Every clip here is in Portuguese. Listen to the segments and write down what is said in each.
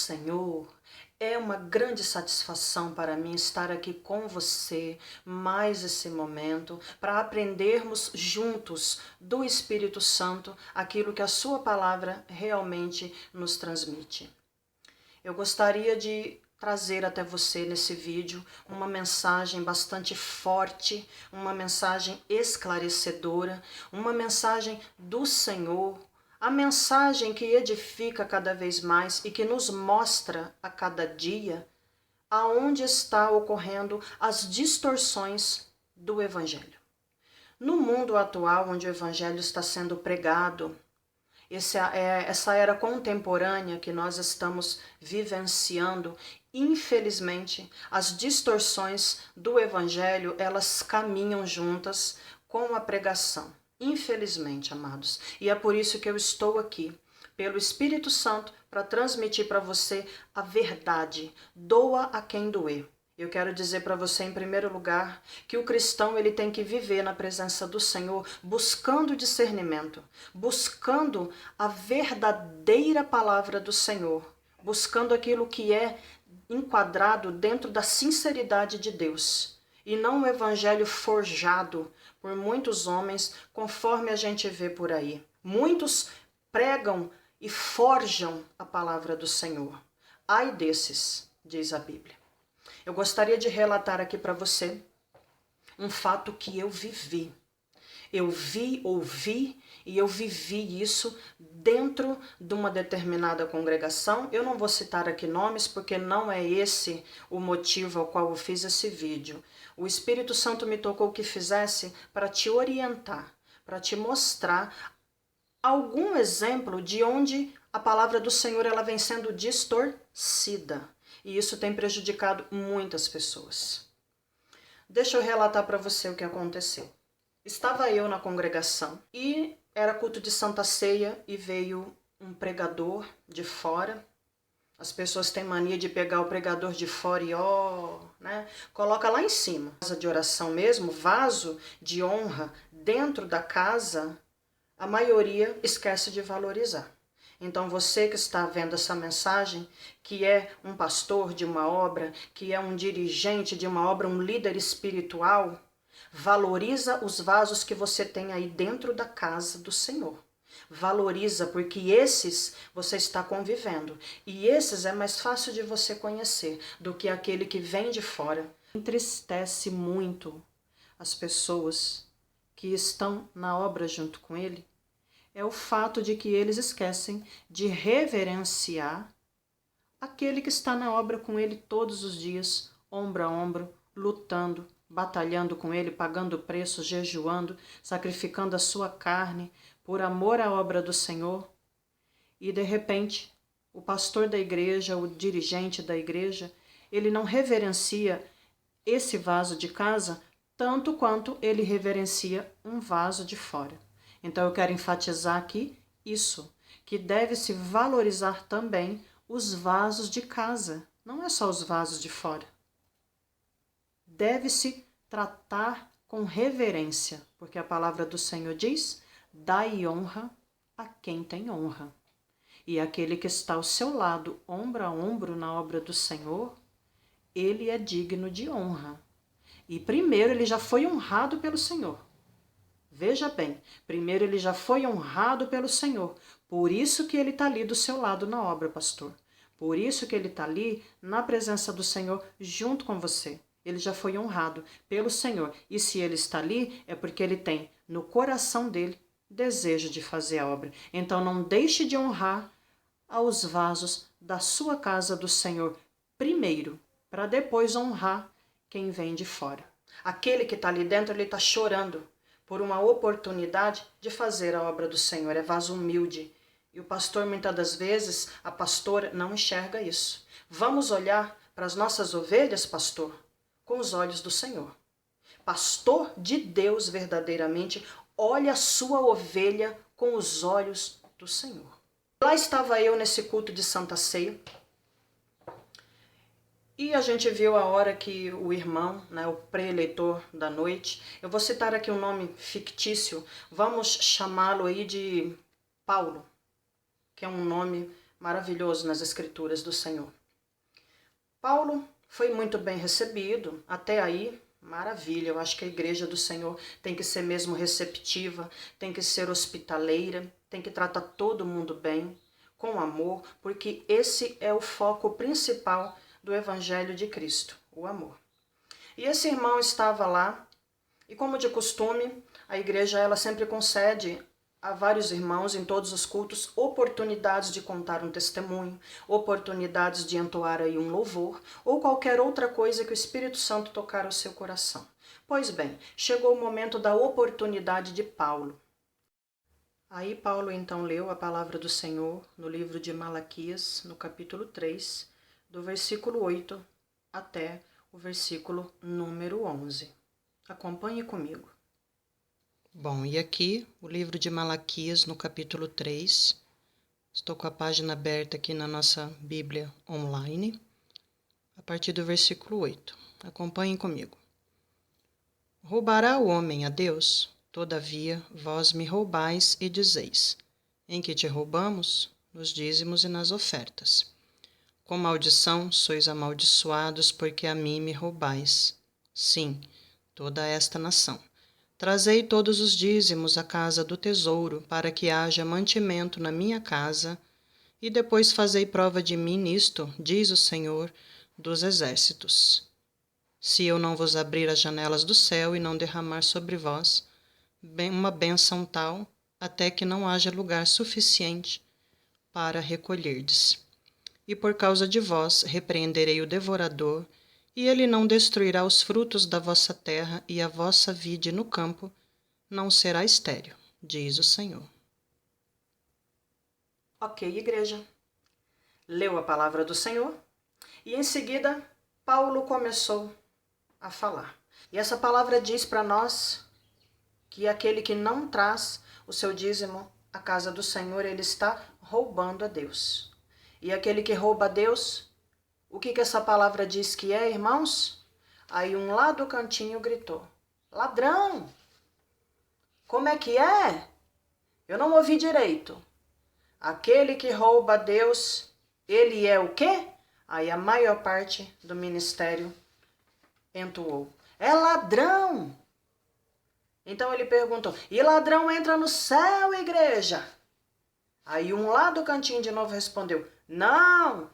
Senhor, é uma grande satisfação para mim estar aqui com você mais esse momento para aprendermos juntos do Espírito Santo aquilo que a sua palavra realmente nos transmite. Eu gostaria de trazer até você nesse vídeo uma mensagem bastante forte, uma mensagem esclarecedora, uma mensagem do Senhor, a mensagem que edifica cada vez mais e que nos mostra a cada dia aonde está ocorrendo as distorções do Evangelho. No mundo atual, onde o Evangelho está sendo pregado, essa era contemporânea que nós estamos vivenciando, infelizmente, as distorções do Evangelho, elas caminham juntas com a pregação. Infelizmente, amados. E é por isso que eu estou aqui, pelo Espírito Santo, para transmitir para você a verdade. Doa a quem doer. Eu quero dizer para você, em primeiro lugar, que o cristão ele tem que viver na presença do Senhor, buscando discernimento, buscando a verdadeira palavra do Senhor, buscando aquilo que é enquadrado dentro da sinceridade de Deus, e não um evangelho forjado por muitos homens, conforme a gente vê por aí. Muitos pregam e forjam a palavra do Senhor. Ai desses, diz a Bíblia. Eu gostaria de relatar aqui para você um fato que eu vivi. Eu vi, ouvi e eu vivi isso dentro de uma determinada congregação. Eu não vou citar aqui nomes porque não é esse o motivo ao qual eu fiz esse vídeo. O Espírito Santo me tocou que fizesse para te orientar, para te mostrar algum exemplo de onde a palavra do Senhor ela vem sendo distorcida. E isso tem prejudicado muitas pessoas. Deixa eu relatar para você o que aconteceu. Estava eu na congregação e era culto de Santa Ceia e veio um pregador de fora. As pessoas têm mania de pegar o pregador de fora e coloca lá em cima. Casa de oração mesmo, vaso de honra dentro da casa, a maioria esquece de valorizar. Então você que está vendo essa mensagem, que é um pastor de uma obra, que é um dirigente de uma obra, um líder espiritual, valoriza os vasos que você tem aí dentro da casa do Senhor. Valoriza, porque esses você está convivendo. E esses é mais fácil de você conhecer do que aquele que vem de fora. Entristece muito as pessoas que estão na obra junto com ele, é o fato de que eles esquecem de reverenciar aquele que está na obra com ele todos os dias, ombro a ombro, lutando, batalhando com ele, pagando preço, jejuando, sacrificando a sua carne por amor à obra do Senhor. E de repente, o pastor da igreja, o dirigente da igreja, ele não reverencia esse vaso de casa tanto quanto ele reverencia um vaso de fora. Então eu quero enfatizar aqui isso, que deve-se valorizar também os vasos de casa, não é só os vasos de fora. Deve-se tratar com reverência, porque a palavra do Senhor diz: dai honra a quem tem honra. E aquele que está ao seu lado, ombro a ombro na obra do Senhor, ele é digno de honra. E primeiro ele já foi honrado pelo Senhor. Veja bem, primeiro ele já foi honrado pelo Senhor. Por isso que ele está ali do seu lado na obra, pastor. Por isso que ele está ali na presença do Senhor junto com você. Ele já foi honrado pelo Senhor. E se ele está ali, é porque ele tem no coração dele desejo de fazer a obra. Então não deixe de honrar aos vasos da sua casa do Senhor primeiro, para depois honrar quem vem de fora. Aquele que está ali dentro, ele está chorando por uma oportunidade de fazer a obra do Senhor. É vaso humilde. E o pastor, muitas das vezes, a pastora não enxerga isso. Vamos olhar para as nossas ovelhas, pastor, com os olhos do Senhor. Pastor de Deus verdadeiramente, olha a sua ovelha com os olhos do Senhor. Lá estava eu nesse culto de Santa Ceia. E a gente viu a hora que o irmão, o pré-eleitor da noite, eu vou citar aqui um nome fictício, vamos chamá-lo aí de Paulo, que é um nome maravilhoso nas Escrituras do Senhor. Paulo foi muito bem recebido, até aí, maravilha. Eu acho que a igreja do Senhor tem que ser mesmo receptiva, tem que ser hospitaleira, tem que tratar todo mundo bem, com amor, porque esse é o foco principal do Evangelho de Cristo, o amor. E esse irmão estava lá, e como de costume, a igreja ela sempre concede a vários irmãos em todos os cultos oportunidades de contar um testemunho, oportunidades de entoar aí um louvor, ou qualquer outra coisa que o Espírito Santo tocar ao seu coração. Pois bem, chegou o momento da oportunidade de Paulo. Aí Paulo então leu a palavra do Senhor no livro de Malaquias, no capítulo 3, do versículo 8 até o versículo número 11. Acompanhe comigo. Bom, e aqui o livro de Malaquias, no capítulo 3, estou com a página aberta aqui na nossa Bíblia online, a partir do versículo 8. Acompanhem comigo. Roubará o homem a Deus? Todavia, vós me roubais e dizeis: em que te roubamos? Nos dízimos e nas ofertas. Com maldição sois amaldiçoados, porque a mim me roubais. Sim, toda esta nação. Trazei todos os dízimos à casa do tesouro, para que haja mantimento na minha casa, e depois fazei prova de mim nisto, diz o Senhor dos Exércitos. Se eu não vos abrir as janelas do céu e não derramar sobre vós uma bênção tal, até que não haja lugar suficiente para recolherdes. E por causa de vós repreenderei o devorador, e ele não destruirá os frutos da vossa terra, e a vossa vide no campo não será estéril, diz o Senhor. Ok, igreja. Leu a palavra do Senhor, e em seguida Paulo começou a falar. E essa palavra diz para nós que aquele que não traz o seu dízimo à casa do Senhor, ele está roubando a Deus. E aquele que rouba a Deus, o que essa palavra diz que é, irmãos? Aí um lá do cantinho gritou: ladrão! Como é que é? Eu não ouvi direito. Aquele que rouba a Deus, ele é o quê? Aí a maior parte do ministério entoou: é ladrão! Então ele perguntou: e ladrão entra no céu, igreja? Aí um lá do cantinho de novo respondeu: não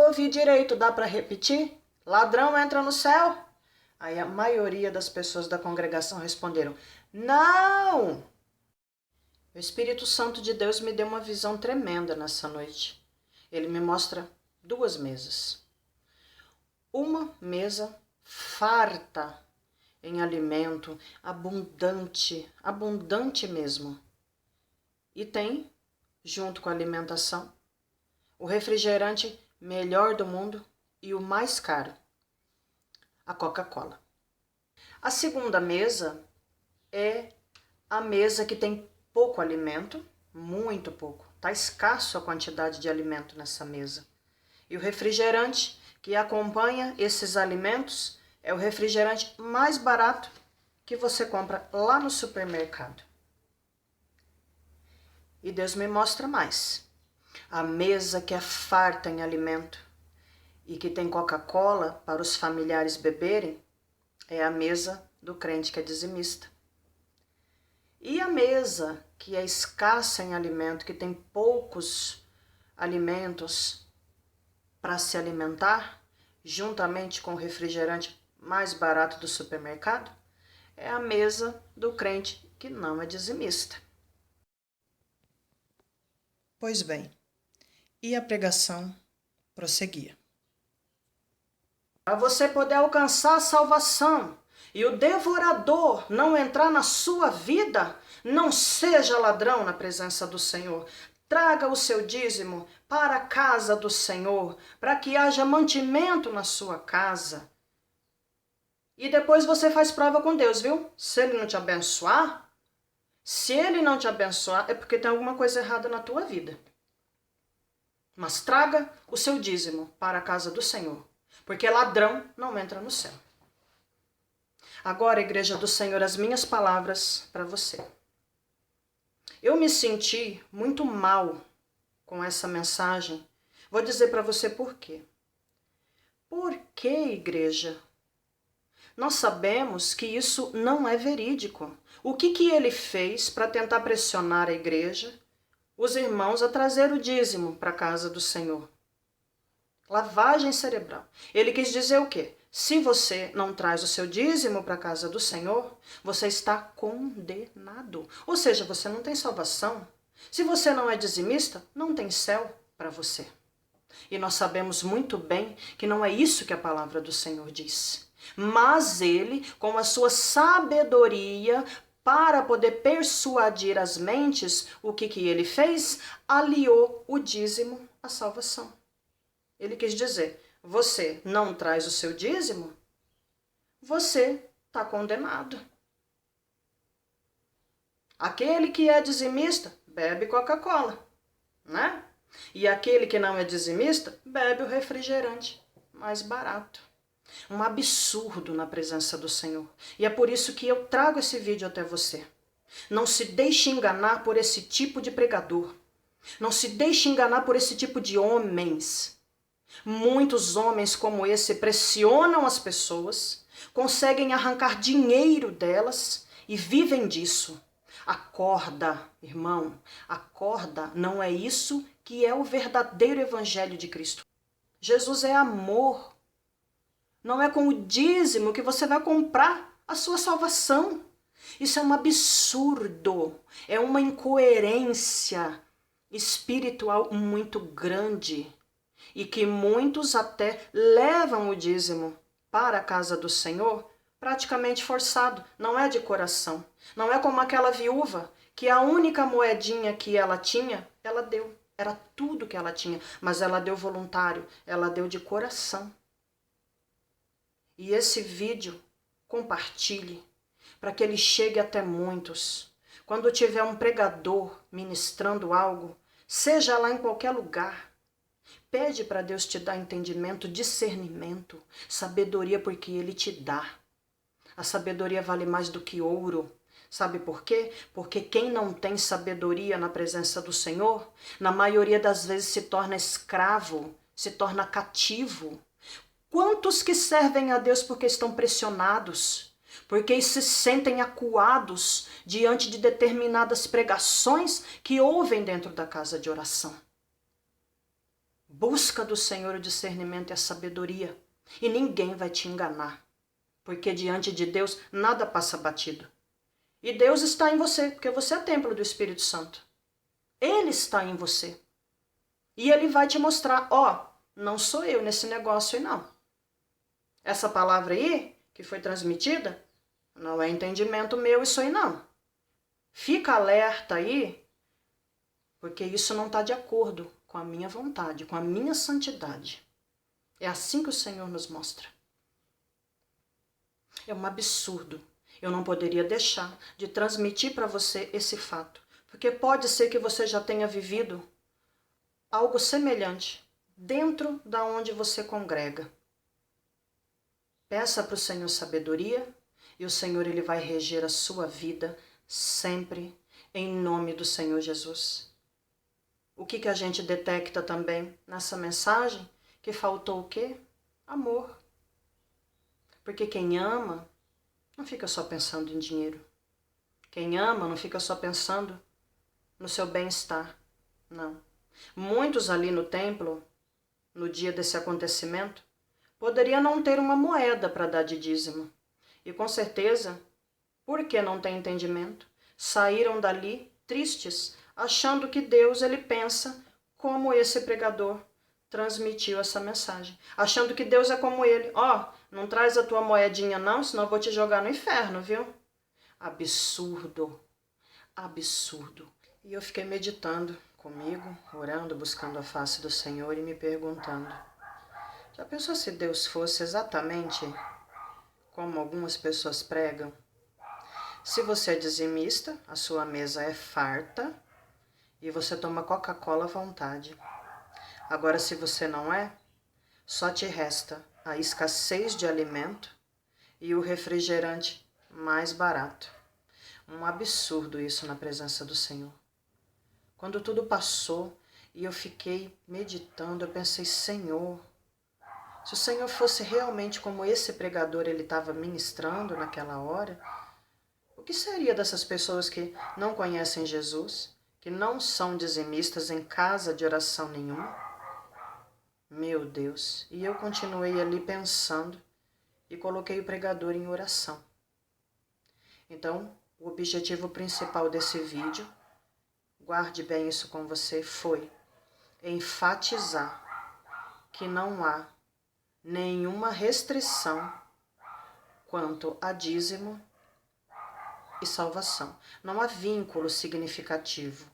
ouvi direito, dá para repetir? Ladrão entra no céu? Aí a maioria das pessoas da congregação responderam: não! O Espírito Santo de Deus me deu uma visão tremenda nessa noite. Ele me mostra duas mesas. Uma mesa farta em alimento, abundante mesmo. E tem, junto com a alimentação, o refrigerante melhor do mundo e o mais caro, a Coca-Cola. A segunda mesa é a mesa que tem pouco alimento, muito pouco. Está escasso a quantidade de alimento nessa mesa. E o refrigerante que acompanha esses alimentos é o refrigerante mais barato que você compra lá no supermercado. E Deus me mostra mais. A mesa que é farta em alimento e que tem Coca-Cola para os familiares beberem é a mesa do crente que é dizimista. E a mesa que é escassa em alimento, que tem poucos alimentos para se alimentar, juntamente com o refrigerante mais barato do supermercado, é a mesa do crente que não é dizimista. Pois bem, e a pregação prosseguia. Para você poder alcançar a salvação e o devorador não entrar na sua vida, não seja ladrão na presença do Senhor. Traga o seu dízimo para a casa do Senhor, para que haja mantimento na sua casa. E depois você faz prova com Deus, viu? Se ele não te abençoar, é porque tem alguma coisa errada na tua vida. Mas traga o seu dízimo para a casa do Senhor, porque ladrão não entra no céu. Agora, igreja do Senhor, as minhas palavras para você. Eu me senti muito mal com essa mensagem. Vou dizer para você por quê. Por que, igreja? Nós sabemos que isso não é verídico. O que ele fez para tentar pressionar a igreja, os irmãos, a trazer o dízimo para a casa do Senhor? Lavagem cerebral. Ele quis dizer o quê? Se você não traz o seu dízimo para a casa do Senhor, você está condenado. Ou seja, você não tem salvação. Se você não é dizimista, não tem céu para você. E nós sabemos muito bem que não é isso que a palavra do Senhor diz. Mas ele, com a sua sabedoria, para poder persuadir as mentes, o que ele fez? Aliou o dízimo à salvação. Ele quis dizer, você não traz o seu dízimo, você está condenado. Aquele que é dizimista, bebe Coca-Cola, né? E aquele que não é dizimista, bebe o refrigerante mais barato. Um absurdo na presença do Senhor. E é por isso que eu trago esse vídeo até você. Não se deixe enganar por esse tipo de pregador. Não se deixe enganar por esse tipo de homens. Muitos homens como esse pressionam as pessoas, conseguem arrancar dinheiro delas e vivem disso. Acorda, irmão, acorda, não é isso que é o verdadeiro evangelho de Cristo. Jesus é amor. Não é com o dízimo que você vai comprar a sua salvação. Isso é um absurdo, é uma incoerência espiritual muito grande. E que muitos até levam o dízimo para a casa do Senhor praticamente forçado, não é de coração. Não é como aquela viúva que a única moedinha que ela tinha, ela deu. Era tudo que ela tinha, mas ela deu voluntário, ela deu de coração. E esse vídeo, compartilhe, para que ele chegue até muitos. Quando tiver um pregador ministrando algo, seja lá em qualquer lugar, pede para Deus te dar entendimento, discernimento, sabedoria, porque Ele te dá. A sabedoria vale mais do que ouro. Sabe por quê? Porque quem não tem sabedoria na presença do Senhor, na maioria das vezes se torna escravo, se torna cativo. Quantos que servem a Deus porque estão pressionados, porque se sentem acuados diante de determinadas pregações que ouvem dentro da casa de oração? Busca do Senhor o discernimento e a sabedoria, e ninguém vai te enganar, porque diante de Deus nada passa batido. E Deus está em você, porque você é templo do Espírito Santo. Ele está em você. E Ele vai te mostrar, ó, não sou eu nesse negócio aí não. Essa palavra aí, que foi transmitida, não é entendimento meu isso aí não. Fica alerta aí, porque isso não está de acordo com a minha vontade, com a minha santidade. É assim que o Senhor nos mostra. É um absurdo. Eu não poderia deixar de transmitir para você esse fato, porque pode ser que você já tenha vivido algo semelhante dentro da onde você congrega. Peça para o Senhor sabedoria e o Senhor ele vai reger a sua vida sempre em nome do Senhor Jesus. O que a gente detecta também nessa mensagem? Que faltou o quê? Amor. Porque quem ama não fica só pensando em dinheiro. Quem ama não fica só pensando no seu bem-estar. Não. Muitos ali no templo, no dia desse acontecimento, poderiam não ter uma moeda para dar de dízimo. E com certeza, porque não tem entendimento, saíram dali tristes, achando que Deus ele pensa como esse pregador transmitiu essa mensagem. Achando que Deus é como ele. Ó, não traz a tua moedinha não, senão eu vou te jogar no inferno, viu? Absurdo. Absurdo. E eu fiquei meditando comigo, orando, buscando a face do Senhor e me perguntando. Já pensou se Deus fosse exatamente como algumas pessoas pregam? Se você é dizimista, a sua mesa é farta e você toma Coca-Cola à vontade. Agora, se você não é, só te resta a escassez de alimento e o refrigerante mais barato. Um absurdo isso na presença do Senhor. Quando tudo passou E eu fiquei meditando, eu pensei, Senhor, se o Senhor fosse realmente como esse pregador ele estava ministrando naquela hora, o que seria dessas pessoas que não conhecem Jesus, que não são dizimistas em casa de oração nenhuma? Meu Deus! E eu continuei ali pensando e coloquei o pregador em oração. Então, o objetivo principal desse vídeo, guarde bem isso com você, foi enfatizar que não há nenhuma restrição quanto a dízimo e salvação. Não há vínculo significativo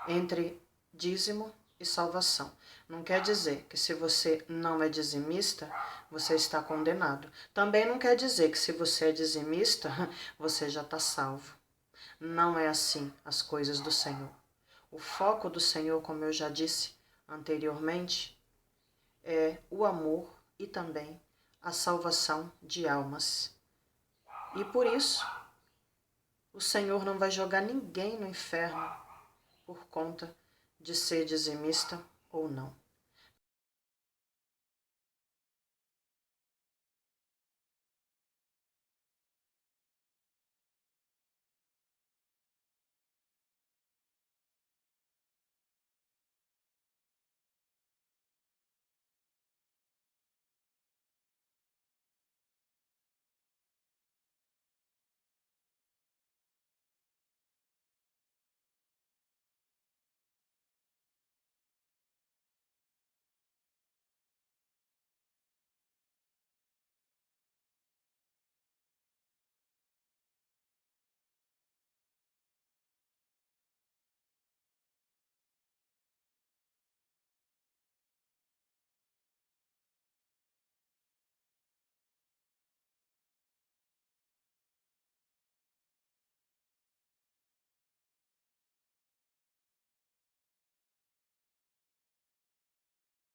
entre dízimo e salvação. Não quer dizer que se você não é dizimista, você está condenado. Também não quer dizer que se você é dizimista, você já está salvo. Não é assim as coisas do Senhor. O foco do Senhor, como eu já disse anteriormente, é o amor e também a salvação de almas. E por isso, o Senhor não vai jogar ninguém no inferno por conta de ser dizimista ou não.